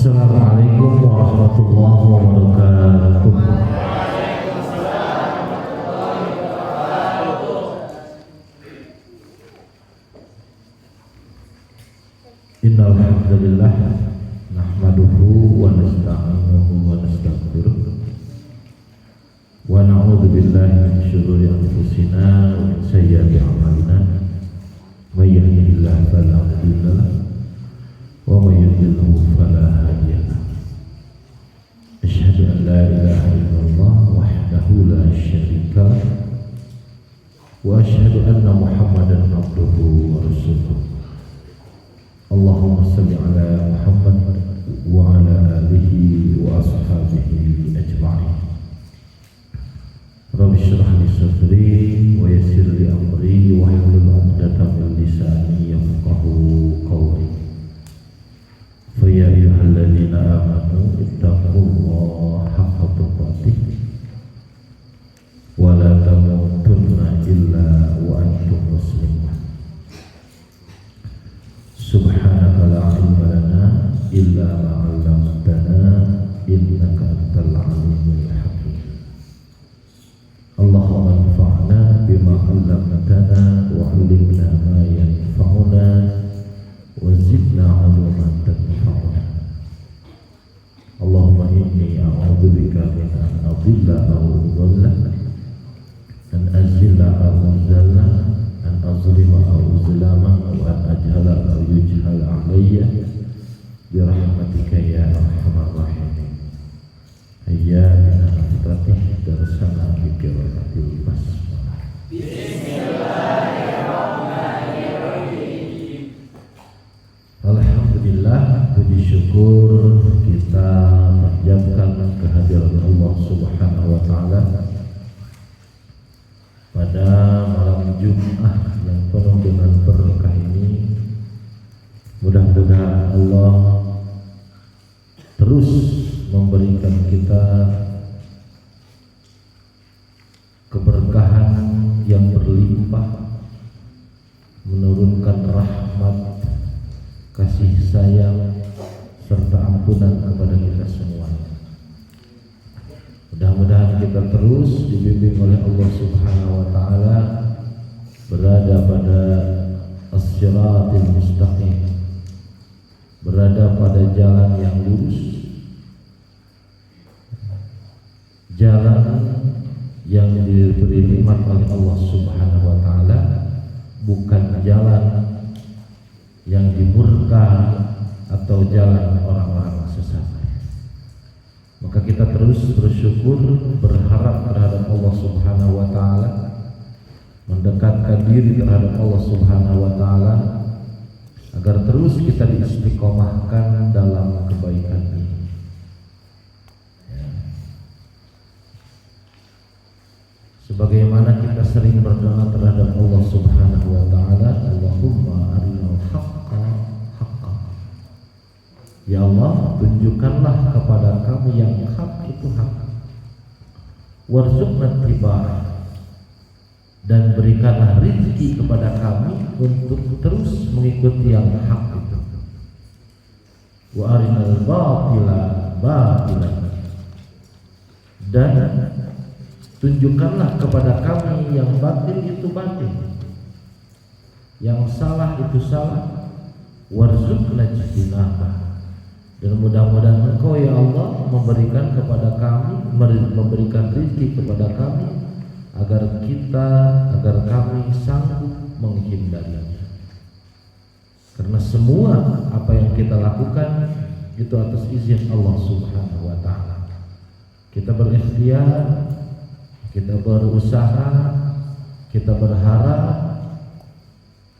Assalamualaikum warahmatullahi wabarakatuh. Innal hamdalillah nahmaduhu wa nasta'inuhu wa nastaghfiruh wa na'udzu billahi min syururi anfusina wa min sayyiati a'malina may yahdihillahu fala mudilla lahu wa may yudlilhu fala hadiya lahu. Asyhadu an la ilaha illallah wahdahu la syarika lah wa asyhadu anna Muhammadan abduhu wa rasuluh. Allahumma salli ala Muhammad wa ala alihi wa ashabihi ajma'in. Rabbi shrah li sadri wa yassir li amri wa hlul 'uqdatam min lisani yafqahu qawli. Fa ya ayyuhalladzina amanu ittaqullaha haqqa tuqatih wa la tamutunna illa wa antum muslimun. Subhanaka la ilma lana illa ma 'allamtana innaka antal alimul hakim. Allahumma anfa'na bima 'allamtana wa 'allimna ma yanfa'una wa zidna 'ilman tanfa'una. Allahumma inni a'udzubika min an adilla aw udalla, an azilla aw uzalla, an azlima aw uzlama, wa an ajhala aw yujhala alayya bi rahmatika ya arhamar rahimin. Hayya bina naftatih darsana bi qiraatil basmalah. Bismillahirrahmanirrahim. Alhamdulillah, puji syukur kita panjatkan kehadiran Allah Subhanahu wa taala pada malam Jumat yang penuh dengan berkah ini. Mudah-mudahan Allah terus memberikan kita keberkahan yang berlimpah, menurunkan rahmat, kasih sayang serta ampunan kepada kita semuanya. Mudah-mudahan kita terus dibimbing oleh Allah Subhanahu wa taala berada pada as-siratil mustaqim, berada pada jalan yang lurus, jalan yang diberi nikmat oleh Allah Subhanahu wa taala, bukan jalan yang dimurka atau jalan orang-orang sesat. Maka kita terus bersyukur, berharap terhadap Allah Subhanahu wa taala, mendekatkan diri terhadap Allah Subhanahu wa taala agar terus kita diistiqomahkan dalam kebaikan ini. Sebagaimana kita sering berdoa terhadap Allah Subhanahu wa taala, Allahumma arinal haqqa haqqa. Ya Allah, tunjukkanlah kepada kami yang hak itu hak. Warzuqna ittiba'ah, dan berikanlah rezeki kepada kami untuk terus mengikuti yang hak itu. Wa arinal batila batilan, dan tunjukkanlah kepada kami yang batil itu batil, yang salah itu salah. Warzuqna ijtinabah, dan mudah-mudahan Engkau ya Allah memberikan kepada kami, memberikan rezeki kepada kami agar kami sanggup menghindarinya. Karena semua apa yang kita lakukan itu atas izin Allah Subhanahu wa taala. Kita berikhtiar, kita berusaha, kita berharap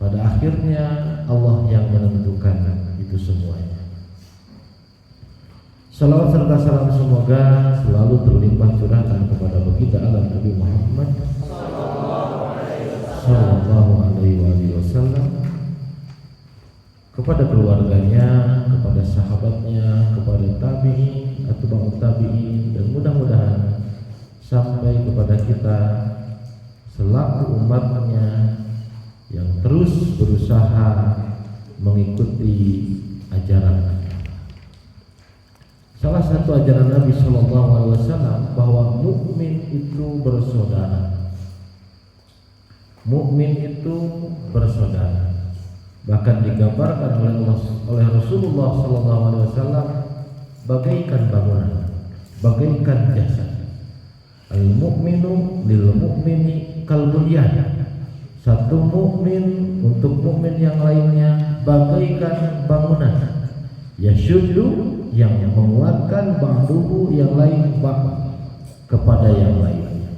pada akhirnya Allah yang menentukan itu semuanya. Salawat serta salam semoga selalu terlimpah curahkan kepada baginda alam Nabi Muhammad sallallahu alaihi wasallam, kepada keluarganya, kepada sahabatnya, kepada tabi'in, atba'ut tabi'in, dan mudah-mudahan sampai kepada kita selaku umatnya yang terus berusaha mengikuti ajaran. satu ajaran Nabi Shallallahu Alaihi Wasallam bahwa mukmin itu bersaudara. Mukmin itu bersaudara. Bahkan digambarkan oleh Rasulullah Shallallahu Alaihi Wasallam bagaikan bangunan, bagaikan jasad. Al mukminu lil mukmini kal bunyan. Satu mukmin untuk mukmin yang lainnya bagaikan bangunan. Yashuddu, yang menguatkan ba'duhu yang lain kepada yang lain.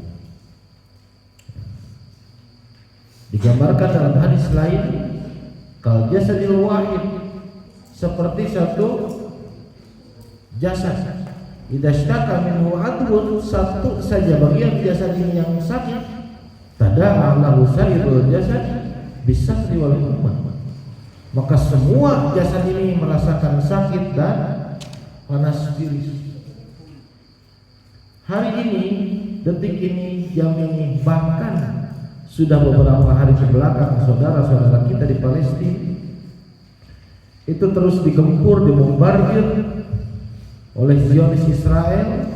Digambarkan dalam hadis lain, kal jasadil wahid, seperti satu jasad. Idza ishtaka minhu adwun, satu saja bagian jasad ini yang sakit, tada'a lahu sa'irul jasad bisahri wal humma, maka semua jasad ini merasakan sakit dan panas bilis. Hari ini, detik ini, jam ini, bahkan sudah beberapa hari ke belakang, saudara-saudara kita di Palestina itu terus digempur, dibombardir oleh Zionis Israel.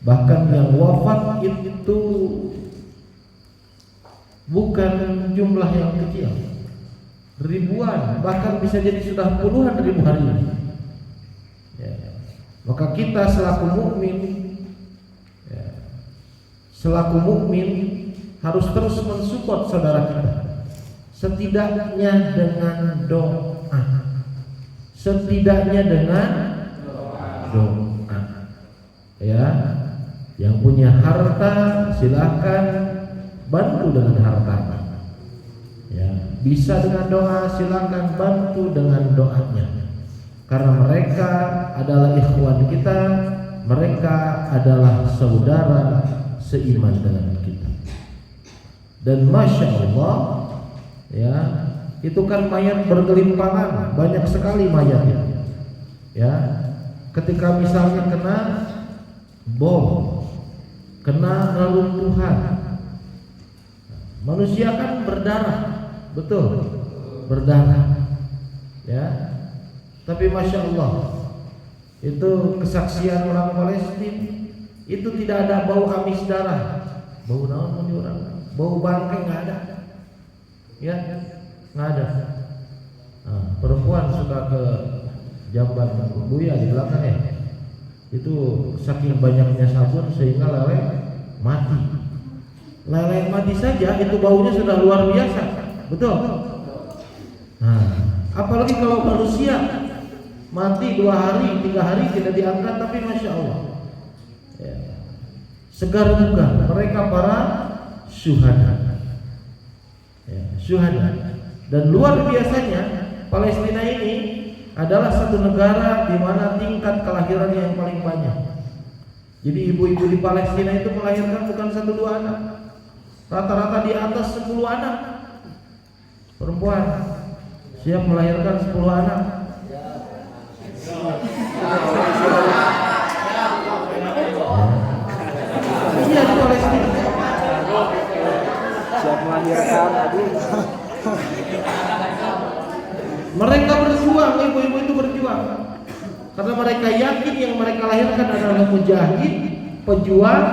Bahkan yang wafat itu bukan jumlah yang kecil, ribuan, bahkan bisa jadi sudah puluhan ribu hari ini. Maka kita selaku mukmin harus terus mensupport saudara kita, setidaknya dengan doa, ya. Yang punya harta silahkan bantu dengan harta, ya. Bisa dengan doa, silahkan bantu dengan doanya, karena mereka adalah ikhwan kita, mereka adalah saudara seiman dengan kita. Dan masya Allah, ya, itu kan mayat bergelimpangan, banyak sekali mayatnya, ya. Ketika misalnya kena bom, kena reruntuhan, manusia kan berdarah, betul, berdarah, ya. Tapi masya Allah, itu kesaksian orang Palestina itu tidak ada bau amis darah, bau naon orang, bau bangkai nggak ada, ya, nggak ada. Nah, perempuan suka ke jamban buya di belakang, itu saking banyaknya sabun sehingga lele mati. Lele mati saja itu baunya sudah luar biasa, betul. Nah, apalagi kalau manusia mati 2 hari, 3 hari tidak diangkat, tapi masya Allah, ya, segar bukan mereka para syuhada, ya, syuhada. Dan luar biasanya Palestina ini adalah satu negara di mana tingkat kelahirannya yang paling banyak. Jadi ibu-ibu di Palestina itu melahirkan bukan 1-2 anak, rata-rata di atas 10 anak. Perempuan siap melahirkan 10 anak. Iya, di Palestina siap melahirkan. Mereka berjuang, ibu-ibu itu berjuang, karena mereka yakin yang mereka lahirkan adalah mujahid, pejuang,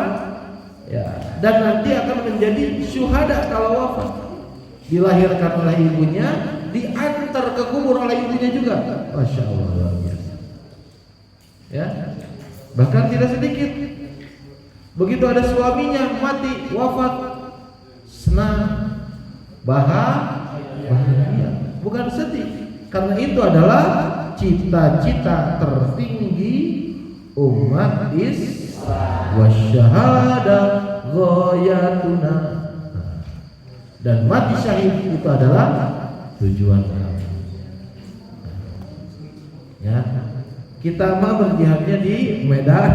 ya, dan nanti akan menjadi syuhada kalau wafat. Dilahirkan oleh ibunya, diantar ke kubur oleh ibunya juga. Masya Allah, luar biasa. Ya, bahkan tidak sedikit. Begitu ada suaminya mati, wafat, senang, bahagia, bukan sedih. Karena itu adalah cita-cita tertinggi umat Islam. Wasyahadah ghayatuna, dan mati syahid itu adalah tujuan kami. Ya, kita mah berjihadnya di medan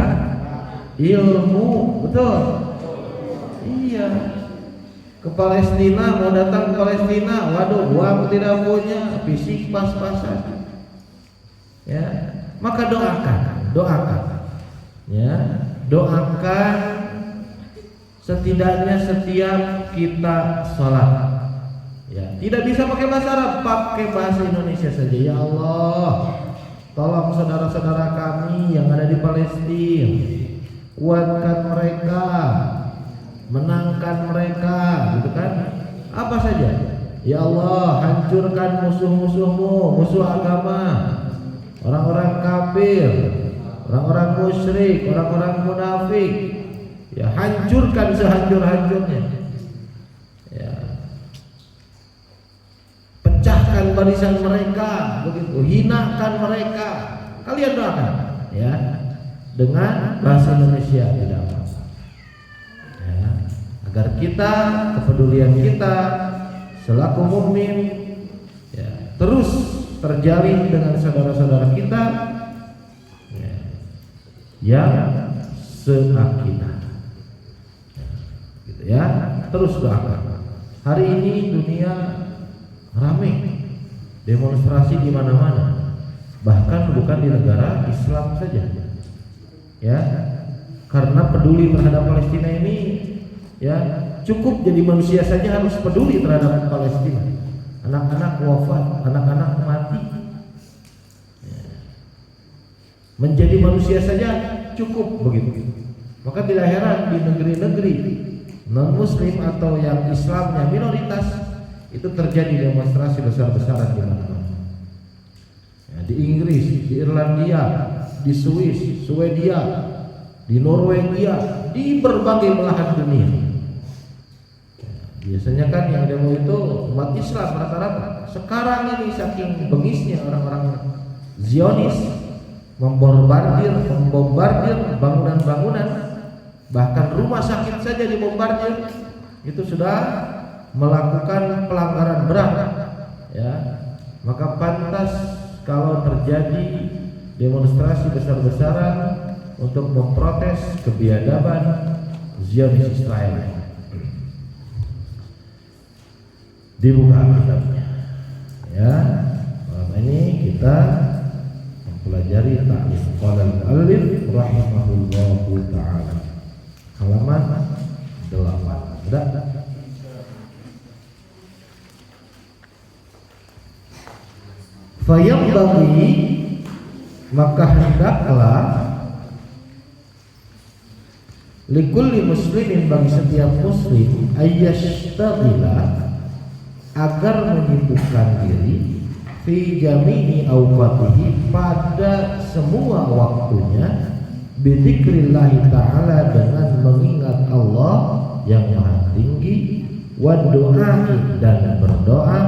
ilmu, betul? Iya. Ke Palestina, mau datang ke Palestina, waduh, uang tidak punya, fisik pas-pasan. Ya, maka doakan, ya, doakan setidaknya setiap kita sholat. Ya, tidak bisa pakai bahasa Arab, pakai bahasa Indonesia saja. Ya Allah, tolong saudara-saudara kami yang ada di Palestina, kuatkan mereka, menangkan mereka, gitu kan? Apa saja, ya Allah, hancurkan musuh-musuhmu, musuh agama, orang-orang kafir, orang-orang musyrik, orang-orang munafik, ya hancurkan sehancur-hancurnya, ya pecahkan barisan mereka, begitu, hinakan mereka. Kalian doakan, ya, dengan bahasa Indonesia tidak apa, ya, agar kita, kepedulian kita selaku mukmin, ya, terus terjalin dengan saudara-saudara kita, ya, yang seakidah, ya, gitu ya. Terus doakan. Hari ini dunia ramai, demonstrasi di mana-mana, bahkan bukan di negara Islam saja, ya, karena peduli terhadap Palestina ini, ya, cukup jadi manusia saja harus peduli terhadap Palestina. Anak-anak wafat, anak-anak mati, ya. Menjadi manusia saja cukup begitu. Maka tidak heran di negeri-negeri non-Muslim atau yang Islamnya minoritas itu terjadi demonstrasi besar-besaran di mana-mana. Ya, di Inggris, di Irlandia, di Swiss, Swedia, di Norwegia, di berbagai belahan dunia. Biasanya kan yang demo itu umat Islam rata-rata. Sekarang ini saking bengisnya orang-orang Zionis membombardir bangunan-bangunan, bahkan rumah sakit saja dibombardir, itu sudah melakukan pelanggaran berat, ya. Maka pantas kalau terjadi demonstrasi besar-besaran untuk memprotes kebiadaban Zionis Israel. Dibuka kitabnya, ya. Malam ini kita mempelajari ta'lim qala al-mu'allif rahimahullahu ta'ala, halaman 8. Udah? Fayambaghi, maka hendaklah, likulli muslimin, bagi setiap muslim, ayyashtagila, agar menyibukkan diri, fi jami'i awqatihi, pada semua waktunya, bidzikrillahi ta'ala, dengan mengingat Allah yang maha tinggi, wa du'ai, dan berdoa,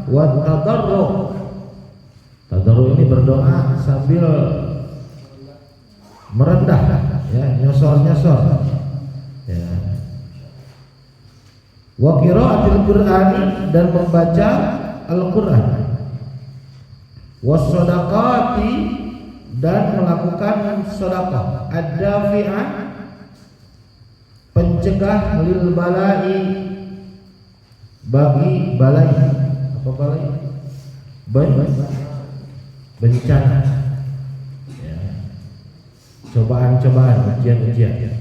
wa tadarru'. Tadarru' ini berdoa sambil merendah, ya, nyosor-nyosor, ya. Wa qiraatil Qur'ani, dan membaca Al-Qur'an. Was shadaqati, dan melakukan sedekah. Ad-dafi'ah, pencegah, lil balai, bagi balai. Apa balai? Bencana, ya. Cobaan-cobaan, ujian-ujian.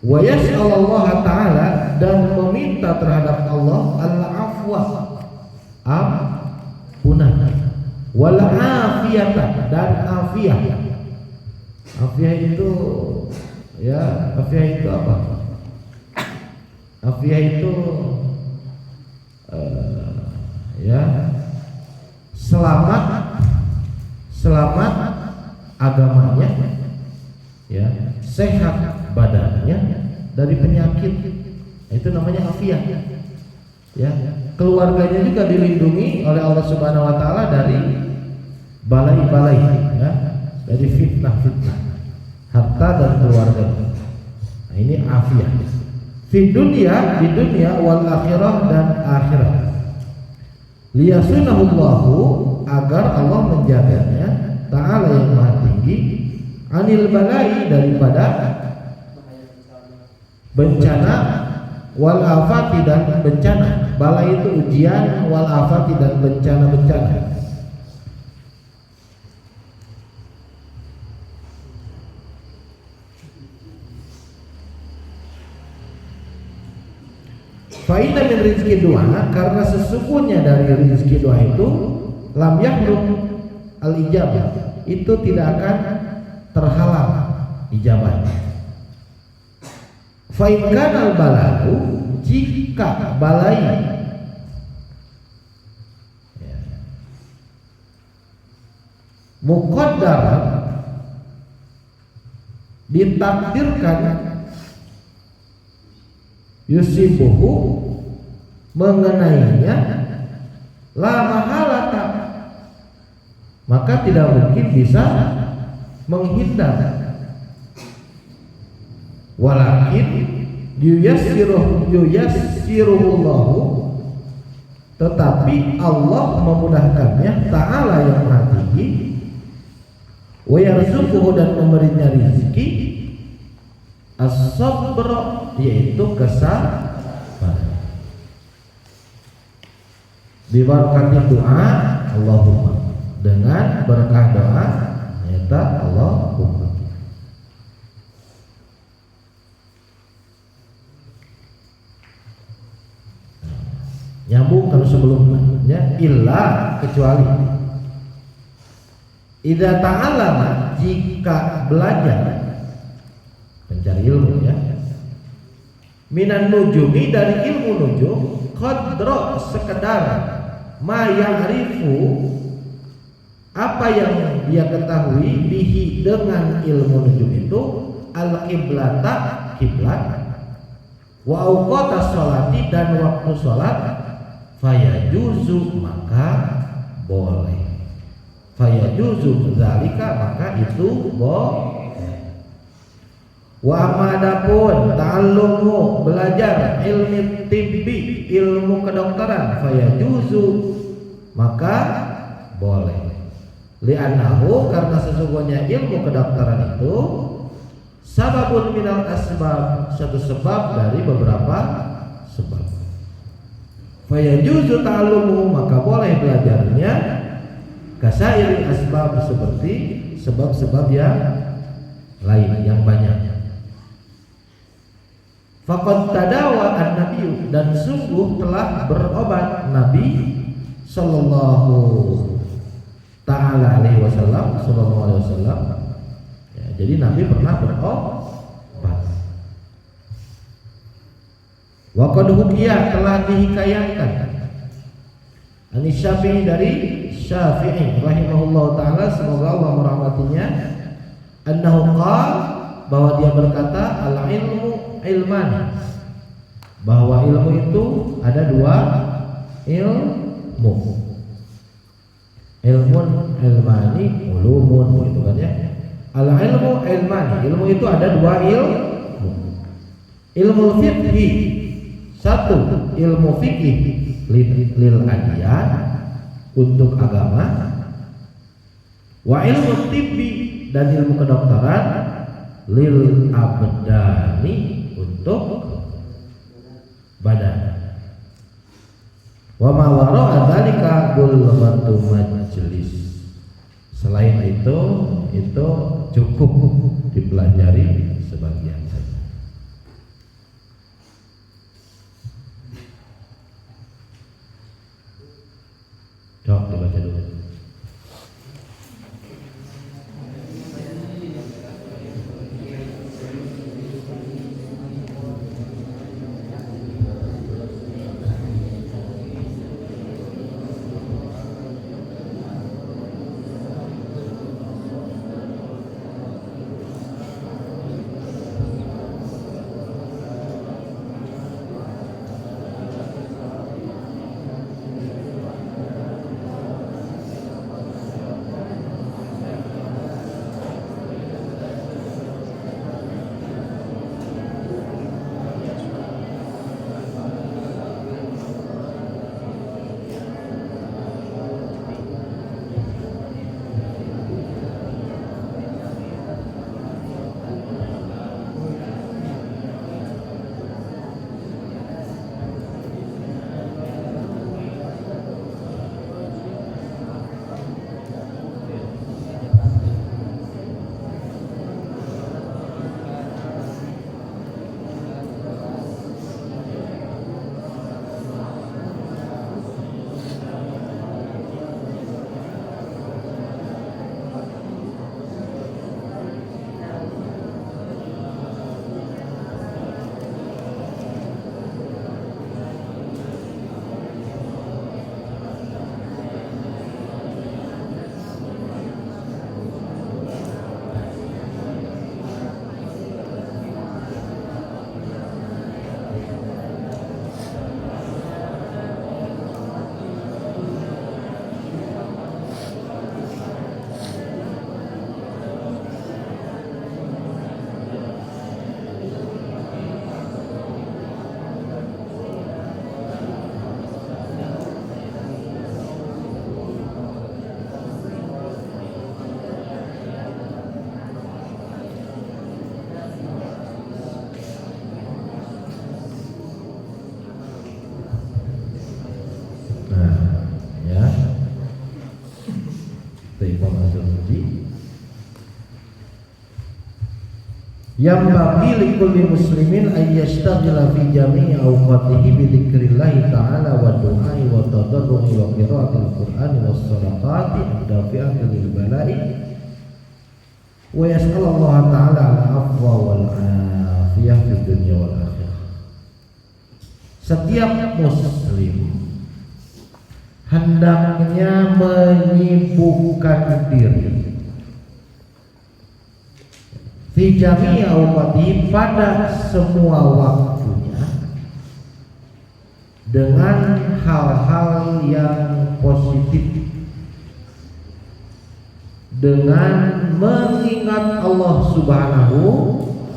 Wa yas'alullah ta'ala, dan meminta terhadap Allah al-afwa, ampunan, wal afiyata, dan afiyah. Afiyah itu, ya, afiyah itu apa? Afiyah itu ya, selamat agamanya, ya, sehat badannya dari penyakit, itu namanya afiyah, ya. Keluarganya juga dilindungi oleh Allah Subhanahu wa taala dari balai-balai, ya, dari fitnah-fitnah harta dan keluarga. Nah, ini afiyah di dunia wal akhirah, dan akhirat. Liyasunahullahu, agar Allah menjaganya ta'ala yang maha tinggi, anil balai, daripada bencana, wal afati, dan bencana. Balai itu ujian, wal afati, dan bencana-bencana. Fa'inna min rizki doa, karena sesungguhnya dari rizki doa itu, lam yakhluq, al-ijabah, itu tidak akan terhalang ijabahnya. Fa in kana al-bala'u, jika balai muqaddar ditakdirkan yusibuhu mengenainya la mahalata, maka tidak mungkin bisa menghindar. Walakin yuyassiruhullahu, tetapi Allah memudahkannya, ta'ala yang maha tinggi, wa yarzuquhu, dan memberinya rezeki, as-sabr, yaitu kesabaran. Bibarakati doa Allahumma, dengan berkah doa nyata Allahumma. Nyambung kalau sebelumnya, illa, kecuali idza ta'allama, jika belajar, mencari ilmu ya, minan nujumi, dari ilmu nujum, qadra, sekedar ma ya'rifu, apa yang dia ketahui, bihi, dengan ilmu nujum itu, al-qiblata, kiblat, wa awqata sholati, dan waktu sholat, fayajuzu, maka boleh, fayajuzu zalika, maka itu boleh. Wa amadapun ta'allumu, belajar ilmu tibbi, ilmu kedokteran, fayajuzu, maka boleh. Li'annahu, karena sesungguhnya ilmu kedokteran itu sababun minal asbab, satu sebab dari beberapa sebab. Fayajuzu ta'allumu, maka boleh belajarnya, kasairil asbab, seperti sebab-sebab yang lain yang banyak. Faqad tadawa an-nabiy, dan sungguh telah berobat Nabi sallallahu ta'ala alaihi wasallam, sallallahu alaihi wasallam ya, jadi Nabi pernah berobat. Wa qad hukiya, telah dihikayatkan, Ani Syafi'i, dari Syafi'i rahimahullah ta'ala, semoga Allah merahmatinya, annahu qala, bahwa dia berkata, al-ilmu ilman, bahwa ilmu itu ada dua ilmu, ilmun ilmani, ulumun, gitu kan ya. Al-ilmu ilmani, ilmu itu ada dua ilmu. Ilmu fiqhi, satu ilmu fikih lil adiyan, untuk agama, wa ilmu tibbi, dan ilmu kedokteran, lil abdani, untuk badan. Wa ma wara'a dzalika bulghatu majlis, selain itu cukup dipelajari sebagian saja. Coba dibaca dulu. Imam Az-Zarnuji, yang bagi likulli muslimin ayyashtagila fi jami'i awqatihi bi dzikrillah ta'ala wa du'ai wa tadarru'i wa qira'atil qur'ani was sadaqati dafi'atan lil bala'i wa yas'alullah ta'ala al-'afwa wal 'afiyah fid dunya wal akhirah. Setiap muslim hendaknya menyibukkan diri fi jami'i awqati, pada semua waktunya, dengan hal-hal yang positif, dengan mengingat Allah Subhanahu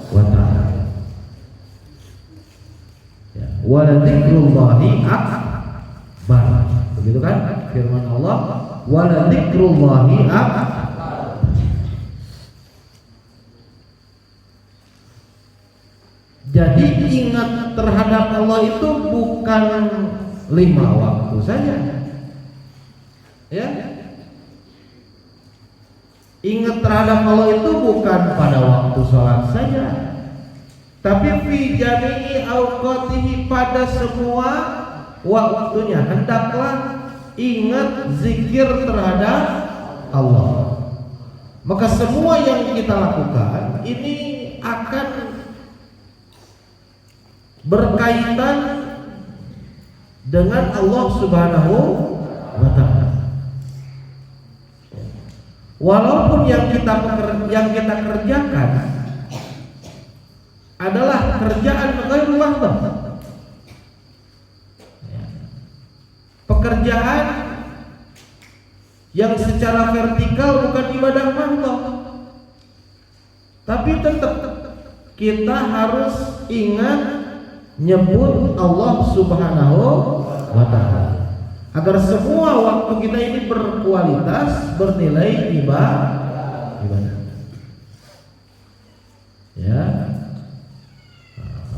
wa ta'ala. Ya, wa dzikrullahi akbar. Begitu kan firman Allah, wa dzikrullahi akbar. Jadi ingat terhadap Allah itu bukan 5 waktu saja, ya. Ingat terhadap Allah itu bukan pada waktu sholat saja, tapi fi jami'i awqatihi, pada semua waktunya hendaklah ingat zikir terhadap Allah. Maka semua yang kita lakukan ini akan berkaitan dengan Allah Subhanahu wa ta'ala. Walaupun yang kita kerjakan adalah kerjaan ghairul mahdoh, pekerjaan yang secara vertikal bukan ibadah mahdoh, tapi tetap kita harus ingat nyebut Allah Subhanahu wa ta'ala, agar semua waktu kita ini berkualitas, bernilai ibadah. Ya.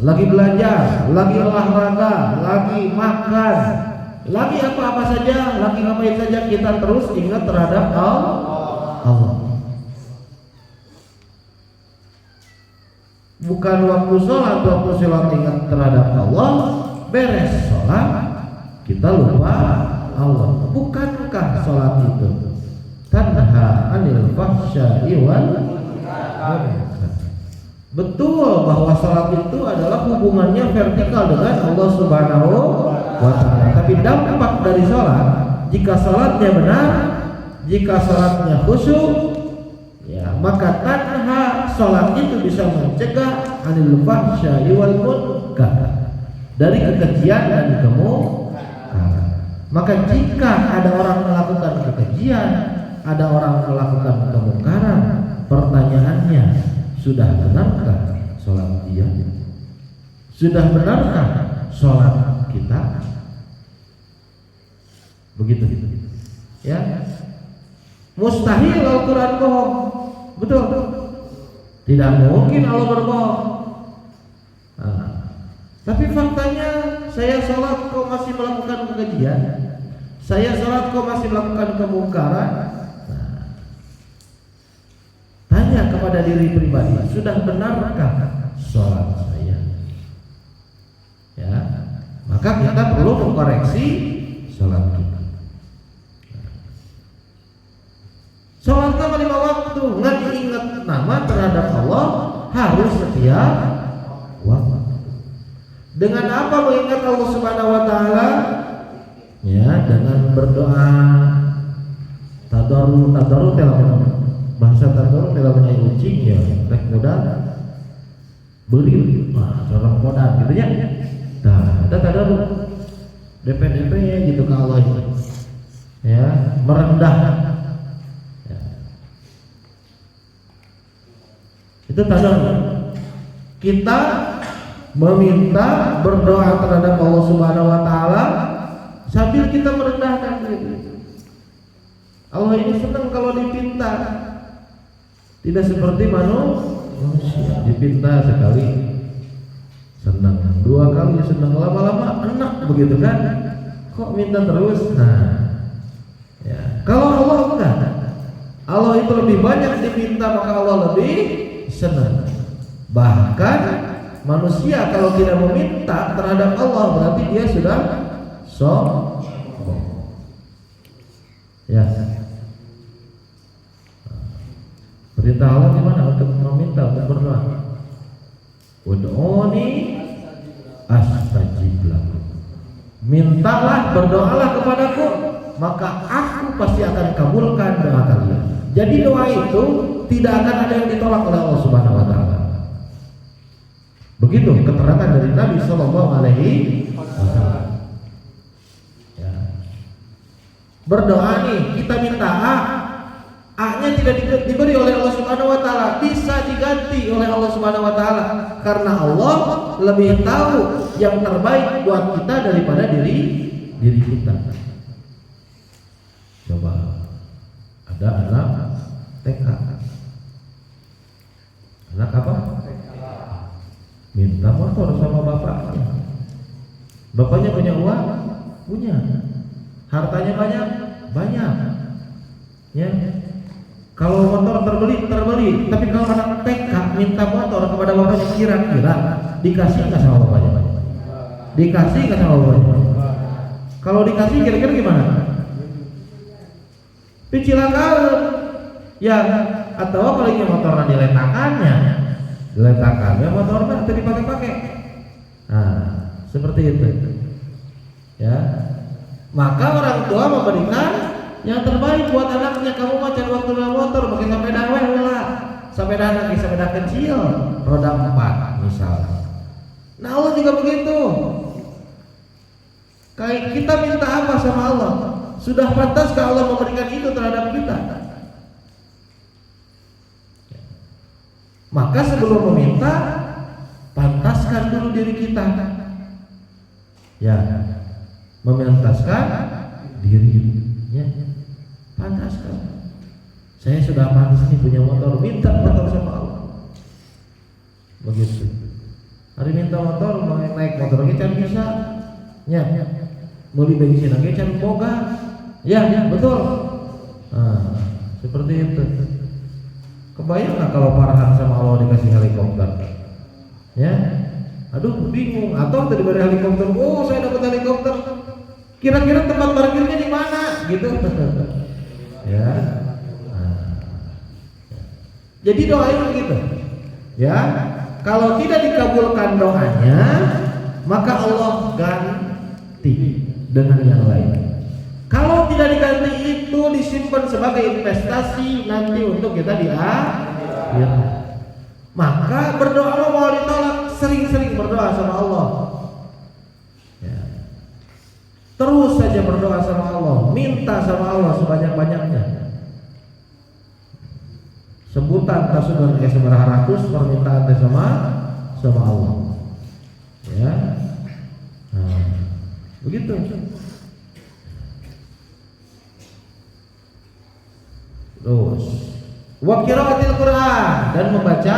Lagi belajar, lagi olahraga, lagi makan, lagi apa-apa saja, lagi ngapain saja, kita terus ingat terhadap Allah. Bukan waktu sholat ingat terhadap Allah, beres sholat kita lupa Allah. Bukankah sholat itu tanha anil fahsya'i wal munkar? Betul bahwa sholat itu adalah hubungannya vertikal dengan Allah Subhanahu wa ta'ala. Tapi dampak dari sholat, jika sholatnya benar, jika sholatnya khusyuk, ya, maka tanha, sholat itu bisa mencegah anil fahsya'i wal munkar, dari kekejian dan kemungkaran. Maka jika ada orang melakukan kekejian, ada orang melakukan kemungkaran, pertanyaannya, sudah benarkah sholat dia? Sudah benarkah sholat kita? Begitu, ya. Mustahil Al-Quran bohong, betul? Tidak mungkin Allah berbohong. Tapi faktanya, saya sholat kok masih melakukan kekejian, saya sholat kok masih melakukan kemungkaran. Tanya kepada diri pribadi, sudah benarkah sholat saya? Ya, maka kita perlu mengkoreksi sholat kita. Sholat nama 5 waktu, nggak diingat nama terhadap Allah harus setiap waktu. Dengan apa mengingat Allah Subhanahu wa ta'ala? Ya, dengan berdoa tadarru telah bahasa tadarru telah menyai ucing ya, rek modal beli orang modal gitu ya. Nah, kita tadarru DP gitu ke Allah itu. Ya, merendah. Ya. Itu tadarru. Kita meminta, berdoa terhadap Allah Subhanahu wa ta'ala sambil kita merendahkan diri. Allah ini senang kalau dipinta, tidak seperti manusia. Dipinta sekali senang, 2 kali senang, lama-lama enak begitu kan? Kok minta terus? Nah, ya. Kalau Allah enggak, Allah itu lebih banyak diminta, maka Allah lebih senang. Bahkan manusia kalau tidak meminta terhadap Allah berarti dia sudah sombong. Ya. Perintah Allah gimana untuk meminta, untuk berdoa? Ud'uni astajib lakum. Mintalah, berdoalah kepadaku, maka aku pasti akan kabulkan doa kalian. Jadi doa itu tidak akan ada yang ditolak oleh Allah Subhanahu wa taala. Begitu keterangan dari Nabi sallallahu alaihi wasallam. Ya. Berdoa nih, kita minta A-nya tidak diberi oleh Allah Subhanahu wa taala, bisa diganti oleh Allah Subhanahu wa taala, karena Allah lebih tahu yang terbaik buat kita daripada diri kita. Coba ada anak TK. Anak apa? Minta motor sama bapaknya. Bapaknya punya uang? Punya. Hartanya banyak? Banyak. Ya. Kalau motor terbeli, tapi kalau anak TK minta motor kepada bapaknya, kira-kira dikasih nggak sama bapaknya? Dikasih nggak sama bapaknya? Kalau dikasih kira-kira gimana? Picilakan, ya. Atau apalagi motornya diletakannya motornya atau dipakai-pakai. Nah, seperti itu. Ya. Maka orang tua memberikan yang terbaik buat anaknya. Kamu mau cari waktu naik motor, pakai sepeda lah, sepeda kecil, roda 4 misalnya. Nah, Allah juga begitu. Kayak kita minta apa sama Allah? Sudah pantaskah Allah memberikan itu terhadap kita? Maka sebelum meminta, pantaskan dulu diri kita. Ya, memantaskan diri. Ya. Pantaskan. Saya sudah pantas nih punya motor, minta motor sama Allah. Begitu. Hari minta motor, mau naik motor lagi can bisa. Ya. Beli bensin lagi can boga. Ya, betul. Nah, seperti itu. Kebayang nggak kalau Farhan sama Allah dikasih helikopter? Ya. Aduh, bingung. Atau tadi dari helikopter, oh saya dapat helikopter. Kira-kira tempat parkirnya di mana? Gitu. Ya. Jadi doain begitu. Ya. Kalau tidak dikabulkan doanya, maka Allah ganti dengan yang lain. Kalau tidak diganti itu disimpan sebagai investasi nanti untuk kita di akhirat. Maka berdoa mau ditolak, sering-sering berdoa sama Allah. Ya. Terus saja berdoa sama Allah, minta sama Allah sebanyak-banyaknya. Sebutan tasudan ke 900 permintaan sama Allah. Ya. Nah, begitu. Terus wa qiraatil Quran, dan membaca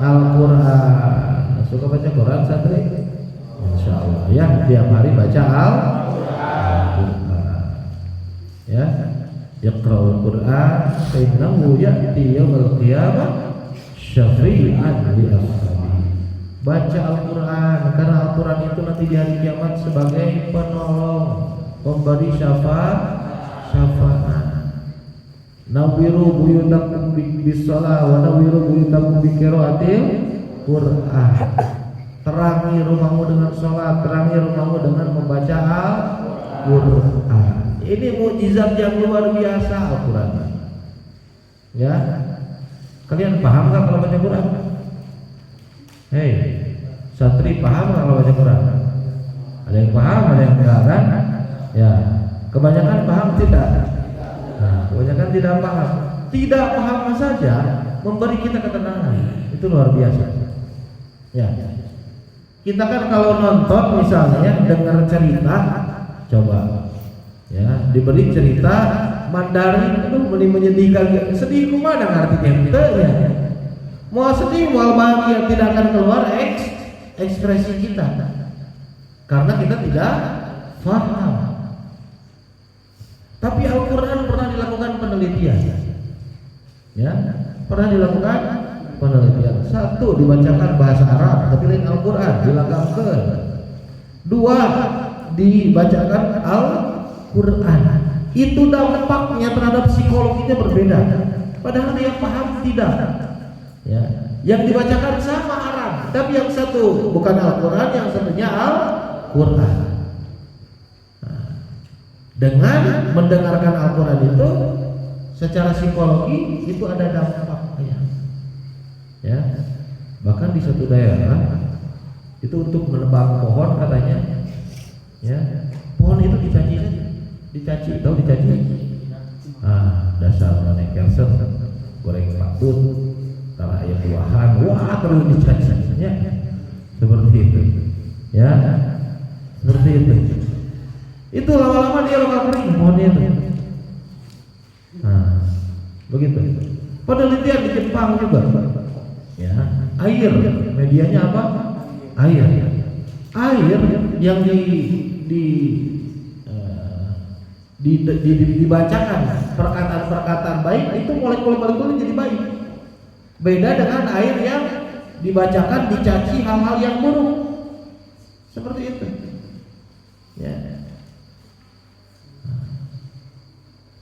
Al-Quran. Suka baca Quran santri? Insyaallah ya, tiap hari baca Al-Quran. Ya. Yaqra'ul Quran fa innahu ya'ti yaumil qiyamah syafi'an li ashabihi. Baca Al-Quran karena Al-Quran itu nanti di hari kiamat sebagai penolong, pemberi syafaat. Nawiru buyutakum bis-shalah wa nawiru buyutakum bi qiraatil Quran. Terangi rumahmu dengan salat, terangi rumahmu dengan membaca Al-Quran. Ini mukjizat yang luar biasa Al-Quran. Ya. Kalian paham enggak kalau baca Quran? Hei, santri paham enggak kalau baca Quran? Ada yang paham, ada yang enggak kan? Ya. Kebanyakan paham tidak? Nah, kebanyakan tidak paham. Tidak paham saja memberi kita ketenangan. Itu luar biasa. Ya. Kita kan kalau nonton misalnya dengar cerita, coba ya, diberi cerita Mandarin, aduh menyedihkan. Sedih kumaha artinya teu ya. Mau sedih, mau bahagia tidak akan keluar ekspresi kita. Karena kita tidak paham. Tapi Al-Quran pernah dilakukan penelitian. Ya, pernah dilakukan penelitian. Satu, dibacakan bahasa Arab tapi lain Al-Quran, dilagamkeun. Dua, dibacakan Al-Quran. Itu dampaknya terhadap psikologinya berbeda. Padahal dia paham tidak. Ya, yang dibacakan sama Arab, tapi yang satu bukan Al-Quran, yang satunya Al-Quran. Dengan mendengarkan Al-Quran itu secara psikologi itu ada dampaknya. Ya, bahkan di satu daerah itu untuk menebang pohon katanya, ya, pohon itu dicaci, tahu dicaci? Dasar mana kelsen, goreng patut, taruh ayam buahan, wah terus dicaci, ya, seperti itu, ya, seperti itu. Itu lama-lama dia bakal kering pohonnya itu. Begitu. Penelitian di Jepang juga. Ya, air, medianya apa? Air yang dibacakan perkataan-perkataan baik itu molekul-molekul jadi baik. Beda dengan air yang dibacakan dicaci hal-hal yang buruk. Seperti itu. Ya.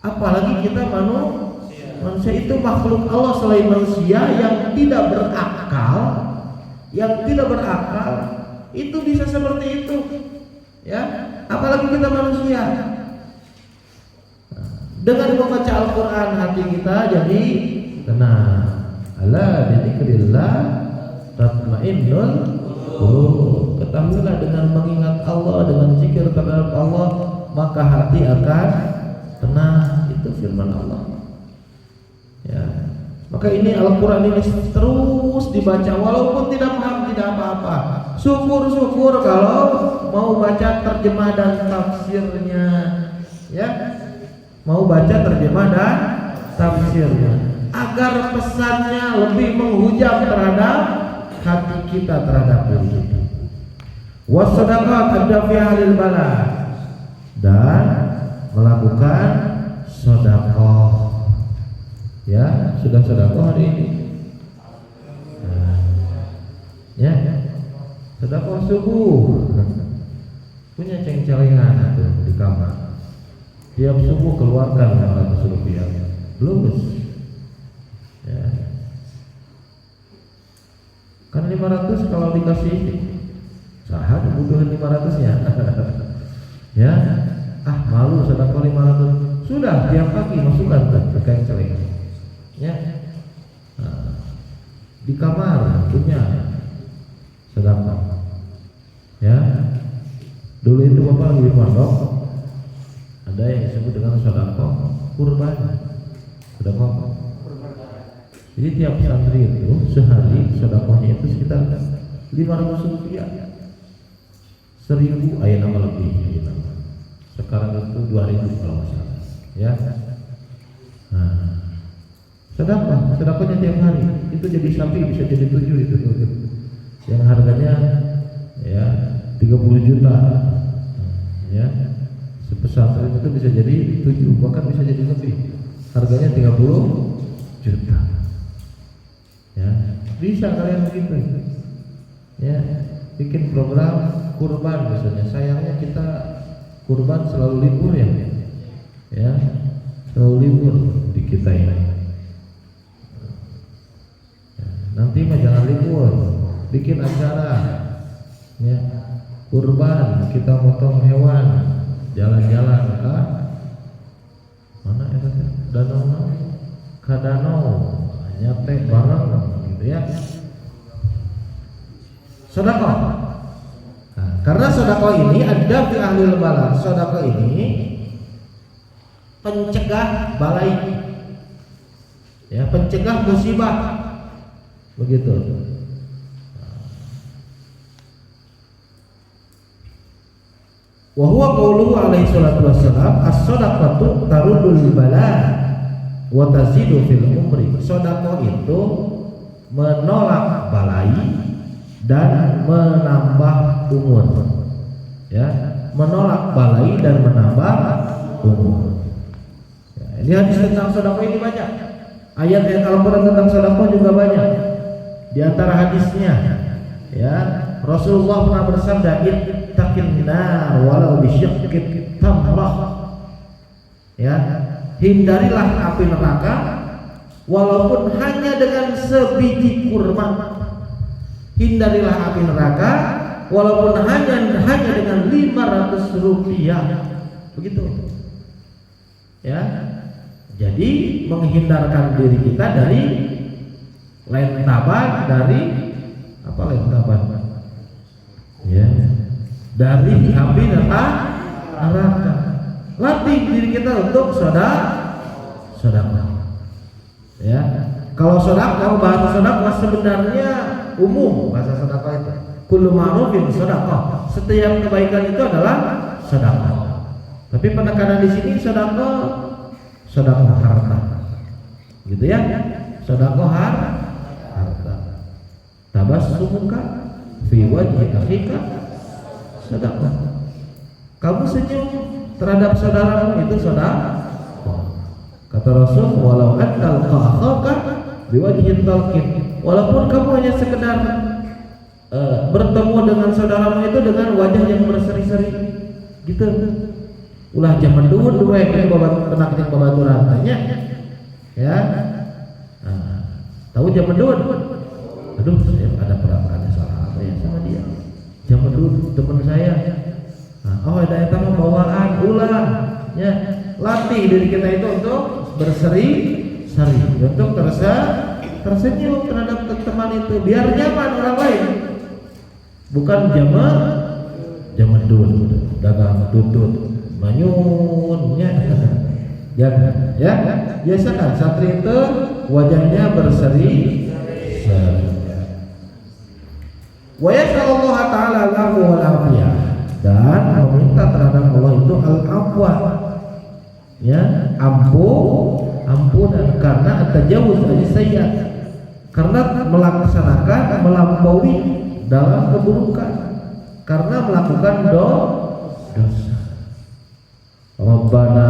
Apalagi kita manusia itu makhluk Allah selain manusia yang tidak berakal, itu bisa seperti itu, ya. Apalagi kita manusia. Dengan membaca Al-Quran hati kita jadi tenang. Ala bidzikrillah tatmainnul qulub. Ketahuilah dengan mengingat Allah, dengan zikir terhadap Allah, maka hati akan tenang. Itu firman Allah. Ya. Maka ini Al-Quran ini terus dibaca walaupun tidak paham, tidak apa-apa. Syukur-syukur kalau mau baca terjemah dan tafsirnya, ya. Mau baca terjemah dan tafsirnya agar pesannya lebih menghujam terhadap hati kita, terhadap diri kita. Wasadaqat ad-dafi'ah lil bala, dan melakukan sedekah. Ya, sudah sedekah hari ini. Ya, sedekah subuh. Punya ceng-celengan tuh di kamar. Tiap subuh keluarkan 500 rupiah. Belum. Ya. Kan 500 kalau dikasih sahat kebutuhan 500-nya. Ya. Malu sedekah 500. Sudah tiap pagi masukkan ke ceng-celengan. Ya. Di kamar punya sedekah. Ya. Dulu itu Bapak lagi di pondok, ada yang disebut dengan sedekah kurban. Sedekah. Jadi tiap santri itu sehari sedekahnya itu sekitar 500 rupiah. 1000 ayat nama lebih. Sekarang itu 2000 kalau nggak salah. Ya. Sedekahnya tiap hari itu jadi sapi bisa jadi 7 itu. Yang harganya ya 30 juta. Ya. Pesantren itu bisa jadi 7, bahkan bisa jadi lebih. Harganya 30 juta. Ya, bisa kalian begitu. Ya, bikin program kurban misalnya. Sayangnya kita kurban selalu libur ya. Ya, selalu libur di kita ini. Ya, nanti mah jangan libur, bikin acara. Ya, kurban, kita motong hewan. Jalan-jalan ke mana itu teh? Danau, nyate bareng gitu ya. Sedekah. Karena sedekah ini ada di ahlul bala. Sedekah ini pencegah balai. Ya, pencegah musibah. Begitu. Wa huwa qauluhu alaihi salatu wassalam as-shadaqatu tarudul bala wa tazidu fil umri. Sedekah itu menolak balai dan menambah umur. Ya, menolak balai dan menambah umur. Ya, ini hadis tentang sedekah ini banyak. Ayat-ayat Al-Quran tentang sedekah juga banyak. Di antara hadisnya, ya, Rasulullah pernah bersabda, "Ittaqin nar walau bisyiqqi tamrah." Ya, hindarilah api neraka walaupun hanya dengan sebiji kurma. Hindarilah api neraka walaupun hanya dengan 500 rupiah. Begitu. Ya. Jadi menghindarkan diri kita dari lentaban, dari apa lentaban? Ya. Dari api neraka. Latih diri kita untuk sedekah. Ya. Kalau sedekah, bahasa sedekah sebenarnya umum, bahasa sedekah itu. Kullu ma'rufin sedekah. Setiap kebaikan itu adalah sedekah. Tapi penekanan di sini sedekah harta. Gitu ya. Sedekah harta. Tabassumuka fi wajhi akhika sedekah. Kamu senyum terhadap saudaramu itu sedekah. Kata Rasul, walau antal akhaka biwajhin talqin. Walaupun kamu hanya sekedar bertemu dengan saudaramu itu dengan wajah yang berseri-seri, gitu. Ulah zaman dulu yang kena babaturan tanya, ya. Tahu zaman dulu? Aduh, saya ada salah apa ya sama dia. Zaman dulu teman saya. Oh, ada yang tamu bawaan ulah, ya. Latih diri kita itu untuk berseri-seri, untuk tersenyum terhadap teman itu biar nyaman orang lain. Bukan zaman dulu dagang tutut manyunnya. Jangan, ya. Biasakan santri itu wajahnya berseri-seri. Wa yas'alullah ta'ala lahu wal afiyah, dan meminta terhadap Allah itu al-afwa, ya, ampunan karena at-tajawuz as-sayyi'at, karena melampaui dalam keburukan, karena melakukan dosa. Rabbana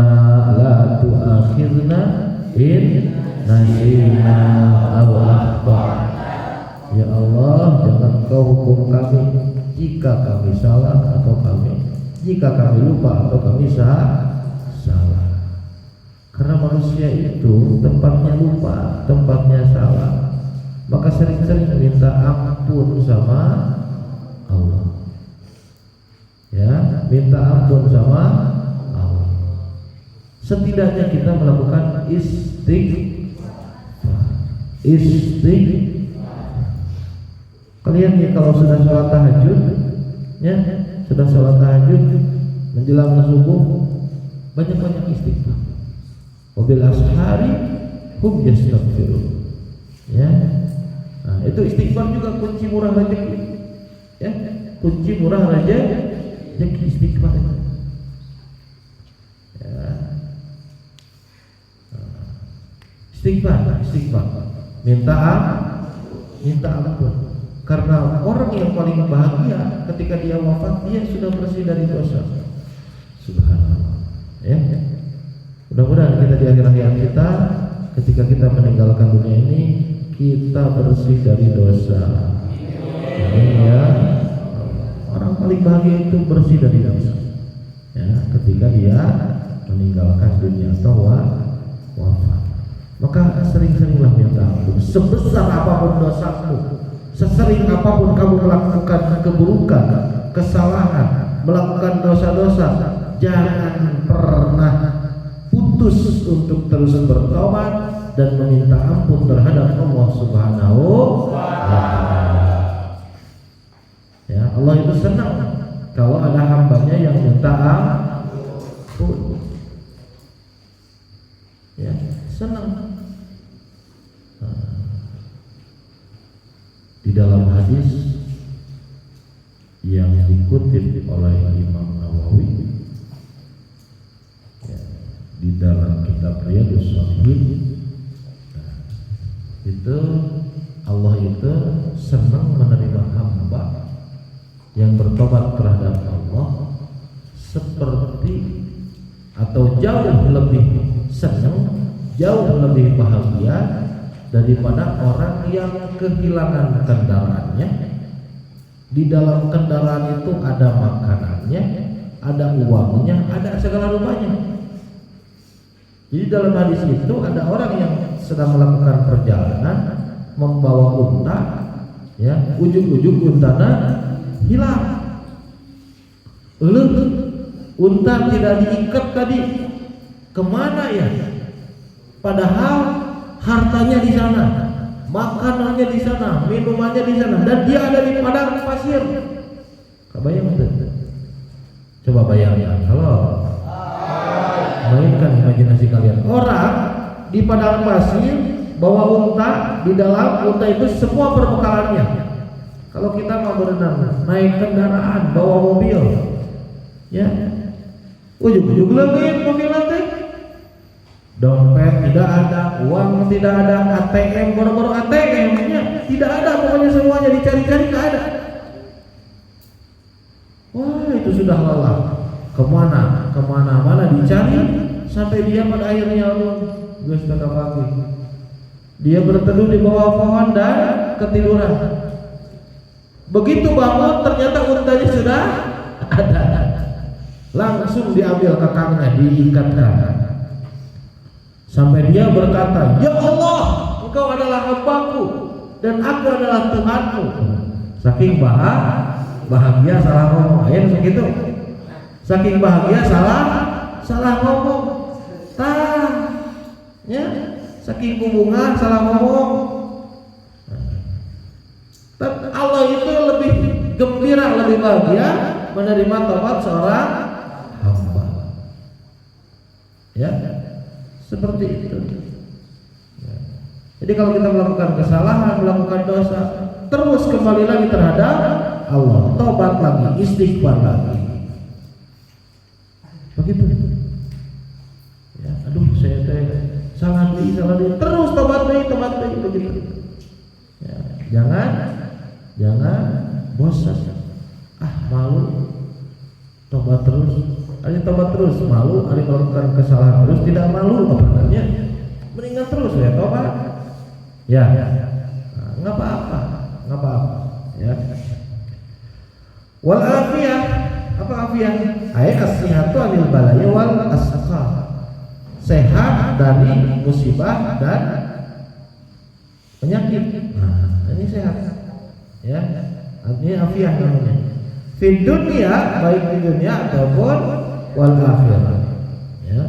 la tu'akhidna in nasina aw akhtana. Ya Allah, jangan kau hukum kami jika kami salah atau jika kami lupa atau kami salah. Karena manusia itu tempatnya lupa, tempatnya salah. Maka sering-sering minta ampun sama Allah. Ya, minta ampun sama Allah. Setidaknya kita melakukan istighfar. Kalian ya kalau sudah sholat tahajud, ya, menjelang subuh, banyak-banyak istighfar. Wabil ashari hum yastaghfirun. Ya. Nah, itu istighfar juga kunci murah rezeki. Ya, kunci murah rezeki istighfar. Ya. Istighfar. Minta ampun. Karena orang yang paling bahagia ketika dia wafat, dia sudah bersih dari dosa. Subhanallah. Ya. Mudah-mudahan kita di akhir hayat kita, ketika kita meninggalkan dunia ini, kita bersih dari dosa. Ya. Orang paling bahagia itu bersih dari dosa. Ya, ketika dia meninggalkan dunia atau wafat. Maka sering-seringlah minta ampun. Sebesar apapun dosamu, sesering apapun kamu melakukan keburukan, kesalahan, melakukan dosa-dosa, jangan pernah putus untuk terus bertobat dan meminta ampun terhadap Allah Subhanahu wa ta'ala. Ya, Allah itu senang kalau ada hambanya yang minta ampun. Ya, senang. Di dalam hadis yang dikutip oleh Imam Nawawi, ya, di dalam kitab Riyadhus Shalihin, itu Allah itu senang menerima hamba yang bertobat terhadap Allah seperti atau jauh lebih senang jauh lebih bahagia daripada orang yang kehilangan kendaraannya. Di dalam kendaraan itu ada makanannya, ada uangnya, ada segala rupanya. Jadi dalam hadis itu ada orang yang sedang melakukan perjalanan membawa unta, ya, ujung-ujung untana hilang. Unta tidak diikat tadi, kemana ya? Padahal hartanya di sana, makanannya di sana, minumannya di sana, dan dia ada di padang pasir. Kebayang betul? Coba bayangkan, kalau bayangkan imajinasi kalian, orang di padang pasir bawa unta, di dalam unta itu semua perbekalannya. Kalau kita mau berenang, naik kendaraan, bawa mobil, ya, ujung-ujung lebih mobil nanti, dompet tidak ada, uang tidak ada, ATM, boro-boro ATM-nya tidak ada, pokoknya semuanya dicari-cari nggak ada. Wah, itu sudah lelah. Kemana-mana dicari sampai dia pada akhirnya geus teu pagi. Dia berteduh di bawah pohon dan ketiduran. Begitu bangun ternyata untanya sudah ada. Langsung diambil kakangnya, diikatkan. Sampai dia berkata, "Ya Allah, Engkau adalah hambaku dan aku adalah Tuhanmu." Saking bahagia salah ngomong, ayo segitu. Saking bahagia salah ngomong. Ya, saking hubungan salah ngomong. Allah itu lebih gembira, lebih bahagia menerima tobat seorang hamba. Ya, seperti itu. Ya. Jadi kalau kita melakukan kesalahan, melakukan dosa, terus kembali lagi terhadap Allah, tobat lagi, istighfar lagi. Begitu. Ya, aduh saya salah deh, terus tobat deh, begitu. Ya, jangan bosan. Malu, tobat terus. Ada tobat terus, malu, ada melakukan kesalahan terus tidak malu, apa namanya? Mendingan terus ya tobat. Ya, nggak apa-apa. Ya. Wal afiyah, apa afiyah? As-sihhatu anil balaya wal asqam. Sehat dari musibah dan penyakit. Nah, ini sehat. Ya, ini afiyah namanya. Di dunia, baik di dunia ataupun wal akhirah. Ya.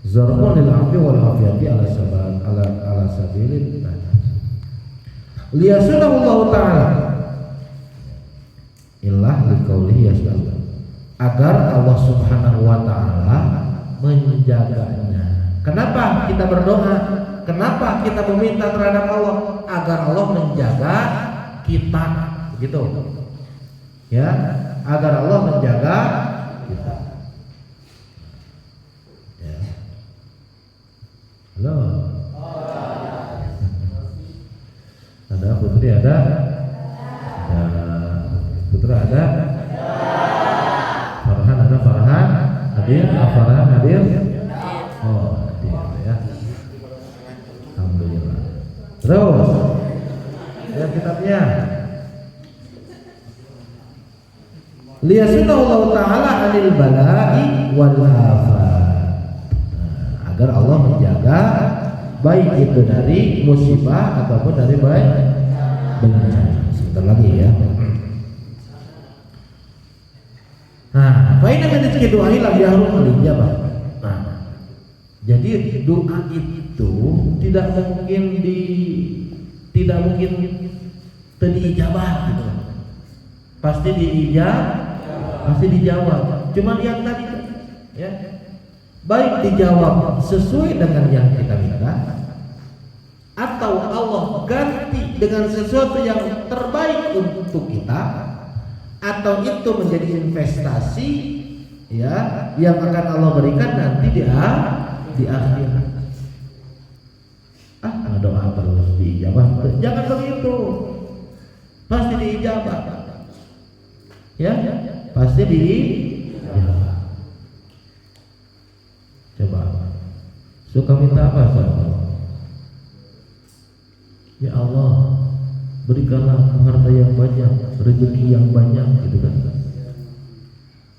Zarqul lil afi wal afiyati ala sabilillah. Liyasunallahu ta'ala illah liqaulihi yas'al, agar Allah Subhanahu wa taala menjaganya. Kenapa kita berdoa? Kenapa kita meminta terhadap Allah? Agar Allah menjaga kita, begitu. Ya, agar Allah menjaga kita. Ya. Halo. Ada Putri ada? Putra ada? Farhan ada? Farhan hadir? Farhan hadir? Oh, hadir ya. Alhamdulillah. Terus lihat kitabnya. Liyasunallahu ta'ala anil bala'i wal afat. Agar Allah menjaga baik itu dari musibah ataupun dari baik bencana. Sebentar lagi ya. Nah, fa inna min rizqi du'ai la yahrum al-ijabah. Nah, jadi doa itu tidak mungkin diijabah gitu. Pasti dijawab. Cuman yang tadi ya, baik dijawab sesuai dengan yang kita minta, atau Allah ganti dengan sesuatu yang terbaik untuk kita, atau itu menjadi investasi ya yang akan Allah berikan nanti di akhirat. Doa terus diijabah, jangan begitu. Pasti diijabah. Ya, pasti diijabah. Coba Suka minta apa sama Allah? Ya Allah, berikanlah aku harta yang banyak, rezeki yang banyak, gitu kan?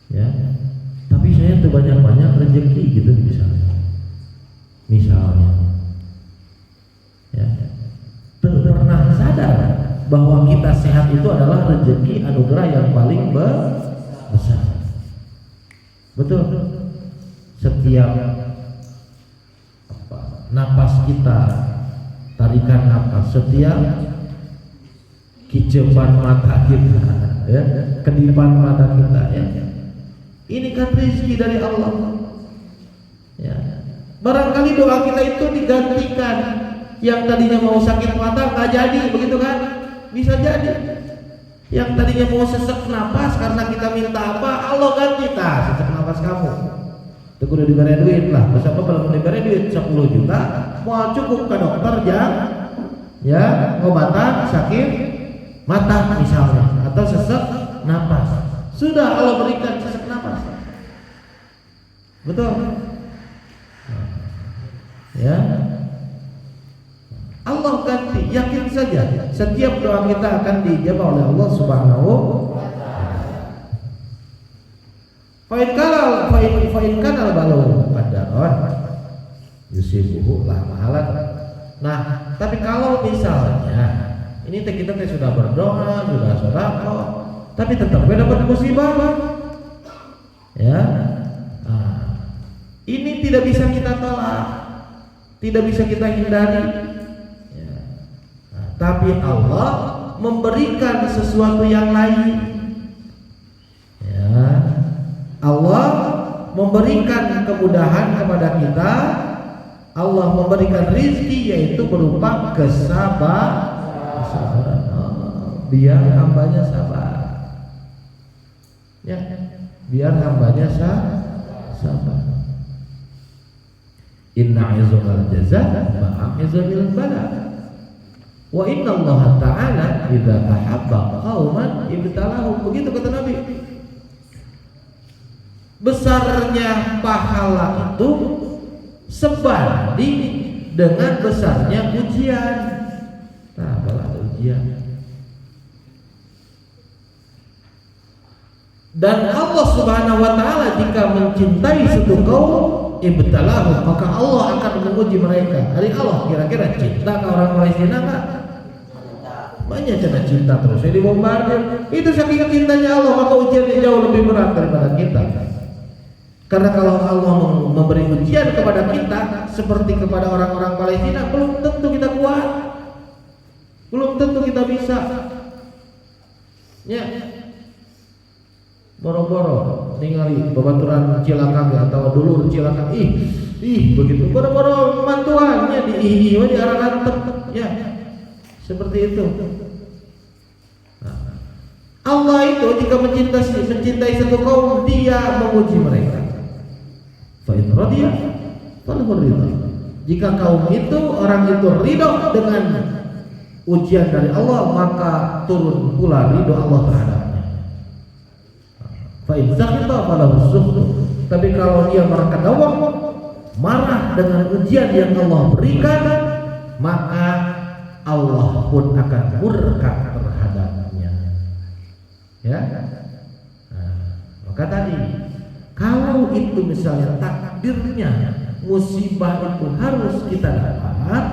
Ya, tapi saya tuh banyak-banyak rezeki, gitu misalnya, ya, pernah sadar bahwa kita sehat itu adalah rezeki anugerah yang paling besar. Betul. Setiap napas kita, tarikan napas, setiap kicepan mata kita, ya, kedipan mata kita, ya, ini kan rezeki dari Allah. Ya. Barangkali doa kita itu digantikan, yang tadinya mau sakit mata nggak jadi, begitu kan? Bisa jadi. Yang tadinya mau sesak napas karena kita minta apa, Allah ganti sesak napas kamu. Itu udah diberi duit lah. Bersama kalau diberi duit 10 juta, mau cukup ke dokter ya ngobatan sakit mata misalnya, atau sesak napas. Sudah Allah berikan sesak napas. Betul. Ya, Allah ganti, yakin saja setiap doa kita akan dijawab oleh Allah Subhanahu wa ta'ala. Fa in kana balu qadaron yusibuhu lah mahalan. Nah, tapi kalau misalnya ini kita sudah berdoa, sudah sedekah, tapi tetap dapat musibah, ya. Nah, ini tidak bisa kita tolak, tidak bisa kita hindari. Tapi Allah memberikan sesuatu yang lain. Ya, Allah memberikan kemudahan kepada kita. Allah memberikan rizki, yaitu berupa kesabaran. Biar hambanya sabar. Ya, biar hambanya sabar. Inna izzatal jaza ma'a izzil bala. Wa inna Allah ta'ala idza ahabba qauman ibtalahum. Begitu kata Nabi. Besarnya pahala itu sebanding dengan besarnya ujian. Nah, kalau ada ujian. Dan Allah Subhanahu wa ta'ala jika mencintai satu kaum ibtalahum, maka Allah akan menguji mereka. Dari Allah kira-kira cinta ke orang Palestina enggak? Banyak cinta terus jadi bombardir. Itu saking cintanya Allah, maka ujiannya jauh lebih berat daripada kita. Karena kalau Allah memberi ujian kepada kita seperti kepada orang-orang Palestina, belum tentu kita kuat, belum tentu kita bisa. Ya, boro-boro ningali babaturan Cilakang atau dulur Cilakang, begitu boro-boro mantuannya di arah antep, ya. Seperti itu. Allah itu jika mencintai satu kaum, dia menguji mereka. Fa in radiya falahu ridha. Jika kaum itu, orang itu ridho dengan ujian dari Allah, maka turun pula ridho Allah terhadapnya. Fa in sakhita falahu sukhtu. Tapi kalau dia marah dengan ujian yang Allah berikan, maka Allah pun akan murka terhadapnya. Ya. Nah, maka tadi kalau itu misalnya takdirnya musibah itu harus kita dapat,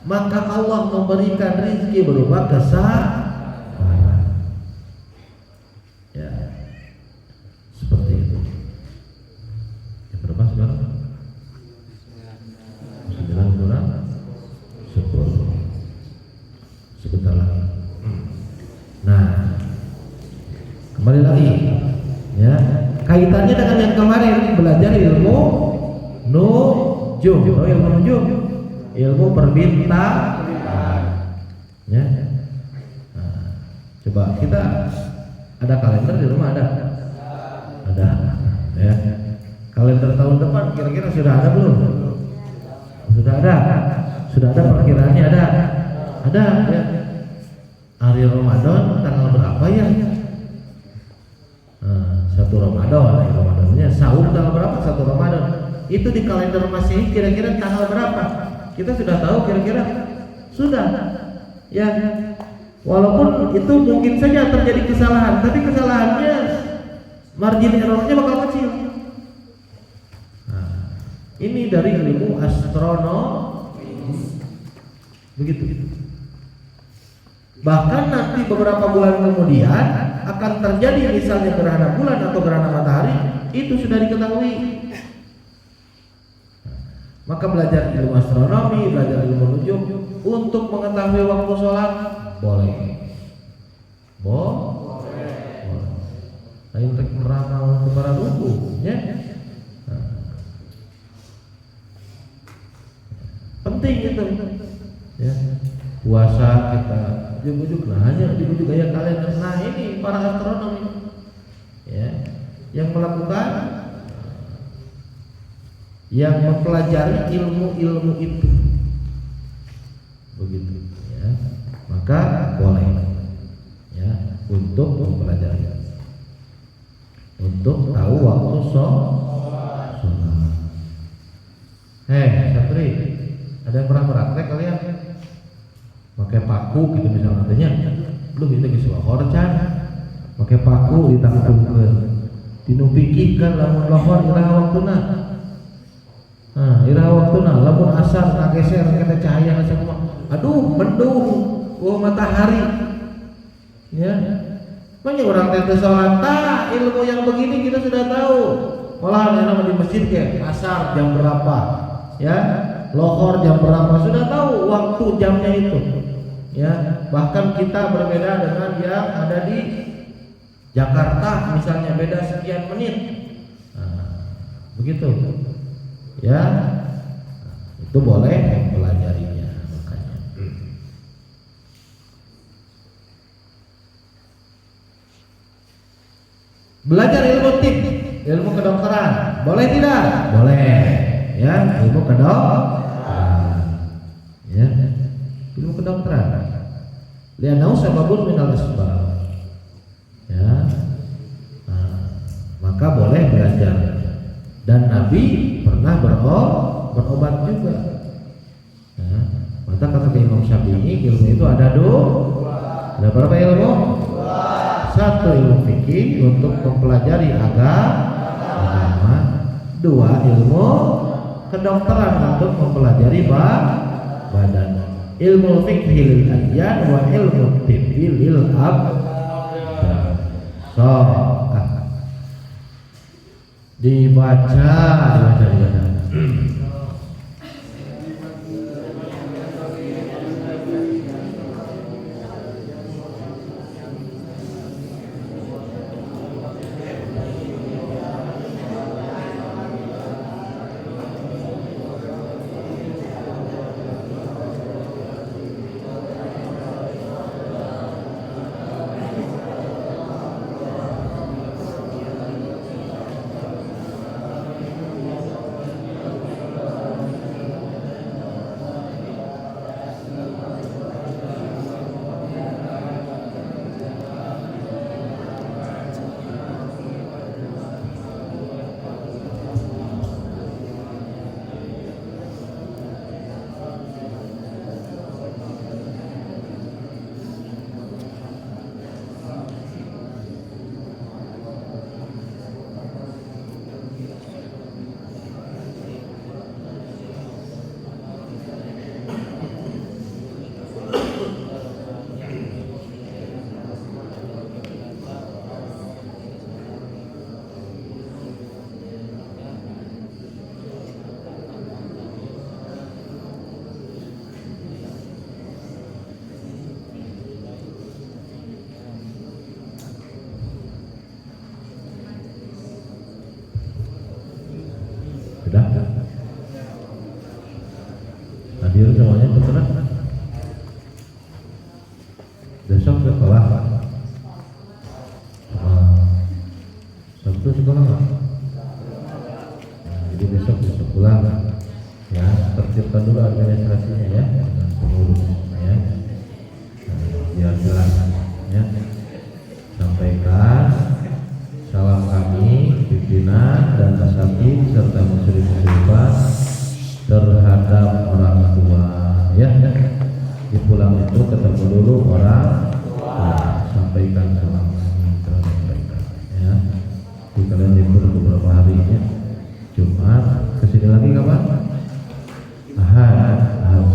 maka Allah memberikan rezeki berupa kesabaran. Ya. Seperti itu. Yang berapa sekarang? 9 kurang 10. Sebentar lagi. Nah, kembali lagi, ya, kaitannya dengan yang kemarin belajar ilmu nujum, ilmu perbintang, ya. Nah, coba kita ada kalender di rumah, ada, ya. Kalender tahun depan kira-kira sudah ada belum? Sudah ada perkiraannya, ada, ya. Hari Ramadan tanggal berapa ya? 1 Ramadan, Ramadannya sahur tanggal berapa? 1 Ramadan. itu di kalender Masehi kira-kira tanggal berapa? Kita sudah tahu kira-kira? Sudah. Ya. Walaupun itu mungkin saja terjadi kesalahan, tapi kesalahannya margin errornya bakal kecil. Nah, ini dari ilmu astronomi. Begitu. Bahkan nanti beberapa bulan kemudian akan terjadi misalnya gerhana bulan atau gerhana matahari, itu sudah diketahui. Maka belajar ilmu astronomi, belajar ilmu nujum untuk mengetahui waktu sholat boleh. Boleh. Lain rek meramal kepada ruku, ya. Penting itu, ya. Puasa kita ujuk-ujuk, nah hanya ujuk-ujuk gaya kalender. Nah ini para astronom, ya, yang melakukan, yang mempelajari ilmu-ilmu itu, begitu, ya. Maka boleh, ya, untuk mempelajari, untuk tahu waktu sholat. Satri, ada yang pernah praktek kalian? Pakai paku gitu misalnya, katanya lu itu ke lohor can, pakai paku ditangkungkeun tinu pikirkan lamun lohor iraha waktuna. Nah iraha waktuna lamun asar ngageser kata cahaya asa kumaha, aduh mendung matahari, ya. Banyak orang teh salat, ilmu yang begini kita sudah tahu. Malah nama di masjid ke asar jam berapa, ya, lohor jam berapa, sudah tahu waktu jamnya itu. Ya, bahkan kita berbeda dengan yang ada di Jakarta misalnya, beda sekian menit. Nah, begitu. Ya. Itu boleh mempelajarinya makanya. Belajar ilmu tip, ilmu kedokteran, boleh tidak? Boleh. Ya, ilmu kedokteran. Ya. Ilmu kedokteran. Lianau sababun minal asbab. Ya. Nah, maka boleh belajar. Dan Nabi pernah berobat juga. Ya. Maka kata Imam Syafi'i, ilmu itu ada dua. Ada berapa ilmu? Satu ilmu fikih untuk mempelajari agama. Dua ilmu kedokteran untuk mempelajari badan. Ilmu fikih lil adyan wa ilmu tibbi lil abdan. So, dibaca. Sudah? Hadir semuanya terserah. Besok sekolah. Sabtu sekolah nggak? Nah, jadi besok pulang. Ya, tertibkan dulu administrasinya ya, dengan pengurusnya ya. Biar jelas ya. Sampaikan salam kami pimpinan dan asatidz serta muslim-muslim kebaikan selama ini terhadap mereka. Ya, di kalian libur beberapa harinya, Jumat, kesini lagi kapan? Ahad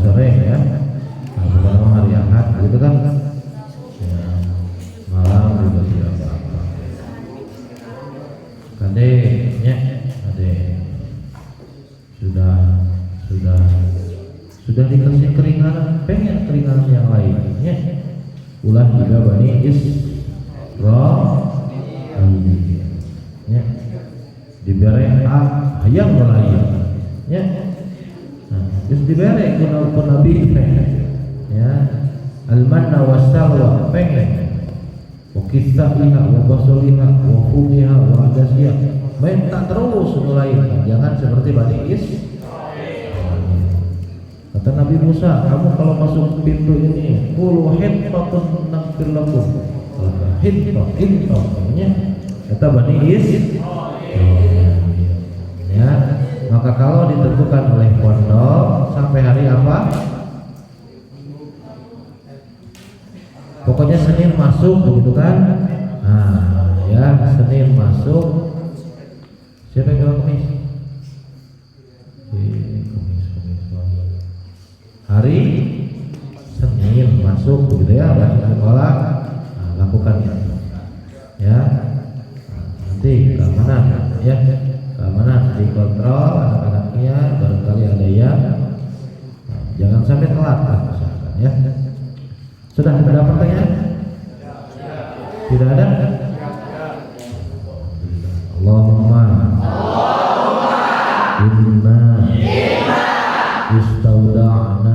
sore ya. Nah, sekarang hari Ahad, gitu kan? Ya, malam juga tidak apa-apa. Kadenya, sudah dikasih keringanan, pengen keringanan yang lainnya. Ulah juga Bani Israil ya, diberi hayang melayang ya, terus diberi pun Nabi ya, al-manna was-salwa pengen, wa kisahina wa basoliha wa fumiha wa adasya, minta terus mulai, jangan seperti Bani Israil. Kata Nabi Musa, kamu kalau masuk pintu ini, qulu hittatun naghfir lakum. Hittatnya kata Bani Israil. Ya, maka kalau ditentukan oleh pondok sampai hari apa? Pokoknya Senin masuk begitu kan? Nah, ya Senin masuk. Siapa yang bilang Kamis? Hari Senin masuk begitu ya, sekolah lakukan itu ya. Nanti keamanan ya, keamanan dikontrol anak-anaknya, barangkali ada yang jangan sampai telat lah misalkan ya. Sudah ada pertanyaan? Tidak ada? Allahumma inna istauda'na